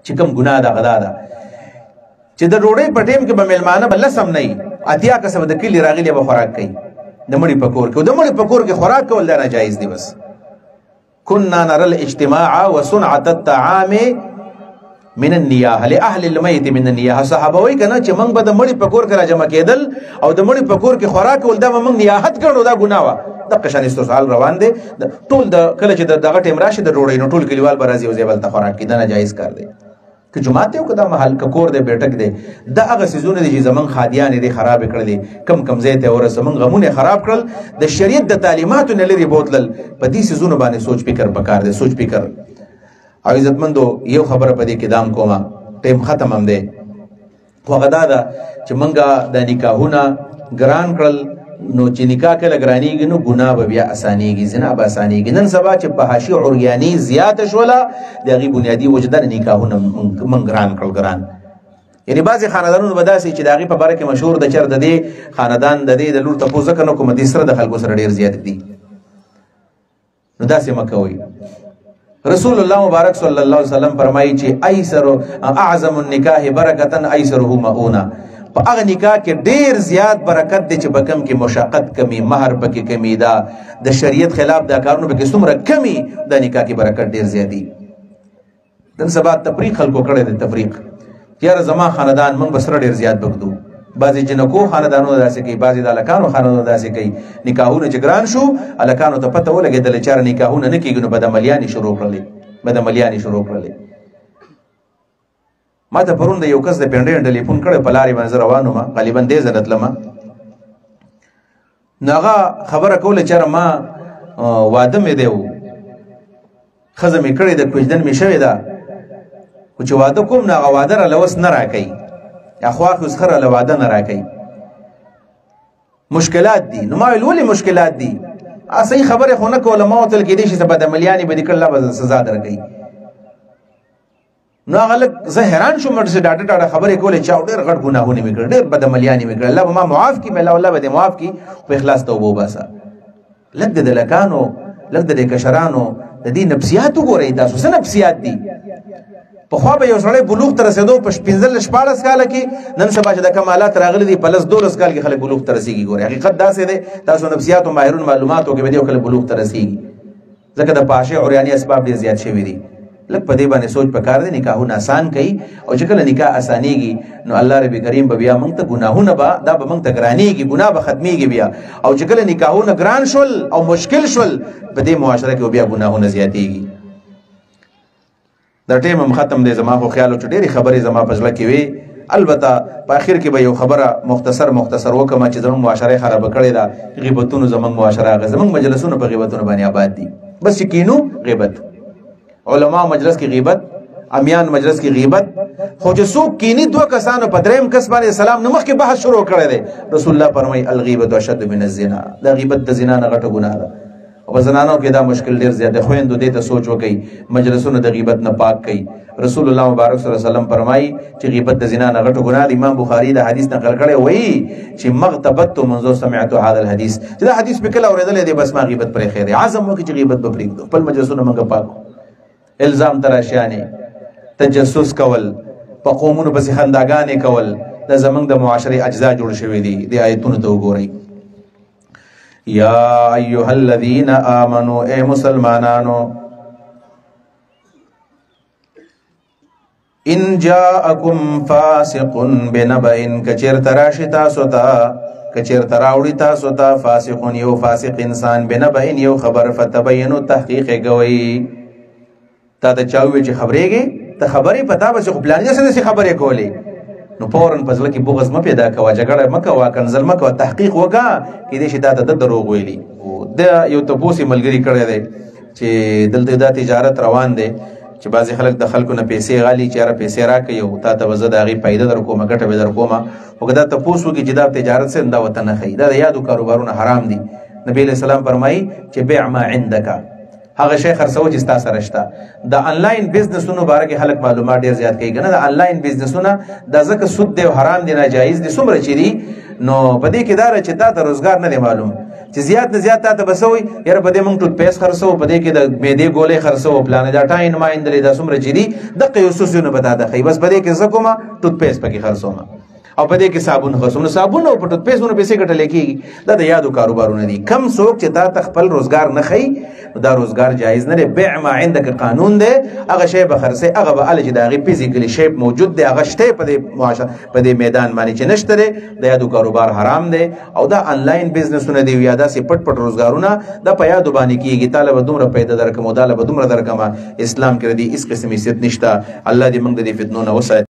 چې کوم ګناه ده غدا ده چې د ډوډۍ په ټیم کې به میلمانه بل سم نه وي اتیا کسب د کلی راغلي به خوراک کوي د مړي په کور کې د مړي په کور کې خوراک کول دا ناجایز دي بس كنا نرى الاجتماع وصنعة الطعام من النياحه لاهل الميت من النياحه صحابه وی کنه چې موږ به د مړي په کور کې راجمع کېدل او د مړي په کور کې خوراک کول دا موږ نیاحت کړو دا ګناه و د قشان استسال روان دي ټول د کله چې دغه ټیم راشي د ډوډۍ نو ټول کلیوال برازي او زیبل ته خوراک کیدا ناجایز کار دی که جمعه ته کدا محل کور دی بیٹک دی دا هغه سيزونه دي چې زمون خادیان دي خراب کړل کم کم زیته اور زمون غمونه خراب کړل د شریعت د تعلیماتو نه لري بوتل په دې سيزونه باندې سوچ فکر پکار دی سوچ فکر او عزتمندو یو خبره په دې کې دام کومه ټیم ختم هم دی خو غدا دا چې منګه د نکاحونه ګران کړل نو چې نکاح کله ګرانیږي نو ګناه به بیا اسانیږي زنا به اسانیږي نن سبا چې فحاشي عریانی زیات شوله دغه بنیادی وجدان نکاحونه من ګران کړل ګران یعنی بعضی خاندانونو به داسې چې دغه په باره کې مشهور د چر د دې خاندان د دې د لور تپوزه کنه کوم د سره د خلکو سره ډیر زیات دي نو داسې مکوي رسول الله مبارک صلی الله علیه وسلم فرمایي چې ایسر اعظم النکاح برکتن ایسره مؤونه په هغه نکاح کې ډیر زیات برکت دی چې بکم کې مشقت کمی مہر پکې کمی دا د شریعت خلاف دا کارونه پکې څومره کمی د نکاح کې برکت ډیر زیات دی نن سبا تفریق خلکو کړی دی تفریق یاره زما خاندان موږ بسره ډیر زیات بګدو بعضی جنکو خاندانونو داسې کوي بعضی د الکانو خاندانونو داسې کوي نکاحونه چې ګران شو الکانو ته پته ولګېدل چې نکاحونه نه کېږي نو بدعملیانې شروع کړلې ما ته پرون د یو کس د پنډې ټلیفون کړی په لارې باندې روانو ما غالبا دې ځای راتلم نو هغه خبره کوله چې ما واده مې دی ښځه مې کړې ده کوژدن مې شوې ده خو چې واده کوم نو هغه واده راله اوس نه راکوي یا خواښ اوس ښه راله واده نه راکوي مشکلات دي نو ما ویل ولې مشکلات دي صحیح خبرې خو نه کوله ما ورته ویل کېدای شي څه بدعملیانې به دې کړل الله به سزا درکوي نو هغه لږ زه حیران شوم چې ډاډه خبرې کولې چې ډېر غټ ګناهونه مې کړل ډېر بدعملیانې مې کړل الله به ما معاف کړي الله به دې معاف کړي په اخلاص توبه وباسه لږ د لکانو لږ د کشرانو د دې نفسیات وګورئ تاسو څه نفسیات دي پخوا به یو سړی بلوغ ته رسېدو په 15-14 کاله کې نن سبا چې د کمالات راغلي دي په 12 کال کې خلک بلوغ ته رسېږي ګورئ حقیقت داسې دی تاسو نفسیات او ماهرون معلوماتو کې به دې خلک بلوغ ته رسېږي ځکه د فحاشۍ عریاني اسباب ډېر زیات شوي دي لکه په دې باندې سوچ پکار دی نکاحونه آسان کوي او چې کله نکاح آسانیږي نو الله رب کریم به بیا موږ ته ګناهونه به دا به موږ ته ګرانیږي ګناه به ختمیږي بیا او چې کله نکاحونه ګران شول او مشکل شول په دې معاشره کې بیا ګناهونه زیاتېږي دا ټیم هم ختم دی زما خو خیال چې ډېرې خبرې زما په زړه کې وي البته په اخر کې به یو خبره مختصر وکړم چې زموږ معاشره خرابه کړې ده غیبتونو زموږ معاشره زموږ مجلسونه په غیبتونو باندې آباد دي بس چې کینو غیبت علماء مجلس کی غیبت امیان مجلس کی غیبت خو چې څوک کینی دوه کسانو په دریم کس باندې سلام نمخ کې بحث شروع کړی دی رسول الله فرمایي الغیبت اشد من الزنا دا غیبت د زنا نه غټه ګناه ده او زنانو کې دا مشکل ډیر زیات دی خويندو دې ته سوچ وکړي مجلسونه د غیبت نه پاک کړي رسول الله مبارک صلی الله علیه وسلم فرمایي چې غیبت د زنا نه غټه ګناه ده امام بخاری دا حدیث نقل کړی وایي چې مغتبت منذ سمعت هذا الحديث چې دا حدیث په کله اوریدل دی بس ما غیبت پر خیر اعظم وکړي چې غیبت به پرېږدو خپل مجلسونه موږ پاکو الزام تراشیانه تجسس کول په قومونو پسې خنداګانې کول د زمنګ د معاشري اجزا جوړ شوی دي د آیتونو ته وګورئ یا ایها الذین آمنوا اے مسلمانانو ان جاءکم فاسق بنبأ کچیر تراشی تاسو ته کچیر تراوړی تاسو ته فاسق یو فاسق انسان بنبأ یو خبر فتبینوا تحقیق کوي تا ته چاوي چې خبرېږي ته خبرې پتا به چې خپلان څه خبرې کولې نو فورن پزله کې بغض م پیدا کوا جګړه مکه وا کنزل مکه تحقیق وکا کې دې شي دا د دروغ ویلي او د یو تبوسی ملګری کړی دی چې دلته دا تجارت روان دی چې بعضی خلک د خلکو نه پیسې غالي چې را پیسې راکې او تا ته وزه د هغې پیدا در کومه ګټه به در کومه او که دا تپوس وکړي چې دا تجارت څه دا ورته نه ښیي دا د یادو کاروبارونه حرام دي نبی علیه السلام فرمایي چې بیع ما عندک هغه شی خرڅو چې ستا سره شته د آنلاین بزنسونو باره کې خلک معلومات ډېر زیات کوي که نه د آنلاین بزنسونه دا ځکه سود دی او حرام دی ناجایز دی څومره چې دي نو په دې کې دا چې تا ته روزګار نه دی معلوم چې زیات نه زیات تاته بسوي یاره په دې موږ ټوت پیسټ خرڅو په دې کې د معدې ګولې خرڅو پلان دا ټاین مایندلې دا څومره چې دي دغه یو سوسونه به تاته ښیي بس په دې کې زه کومه ټوت پیسټ پکې خرڅوم او په دې کې صابون خرڅوم. صابون او په ټوت پیسټونو پیسې ګټلې کېږي دا د یادو کاروبارونه دي. کم څوک چې تا خپل روزګار نه ښیي دا روزګار جایز نه دی. بیع ما عندك قانون دی هغه شی به خرڅې هغه به هله چې د هغې فزیکلي شیپ موجود دی هغه شته په دې میدان باندې چې نشته دی د یادو کاروبار حرام دی. او دا آنلاین بزنسونه دی یا داسې پټ پټ روزګارونه دا په یادو باندې کېږي. تاله به دومره پیدا درکړم او داله به دومره درکړم. اسلام کې د دې هېڅ قسم حیثیت نشته. الله دې موږ د دې فتنو نه وساتي.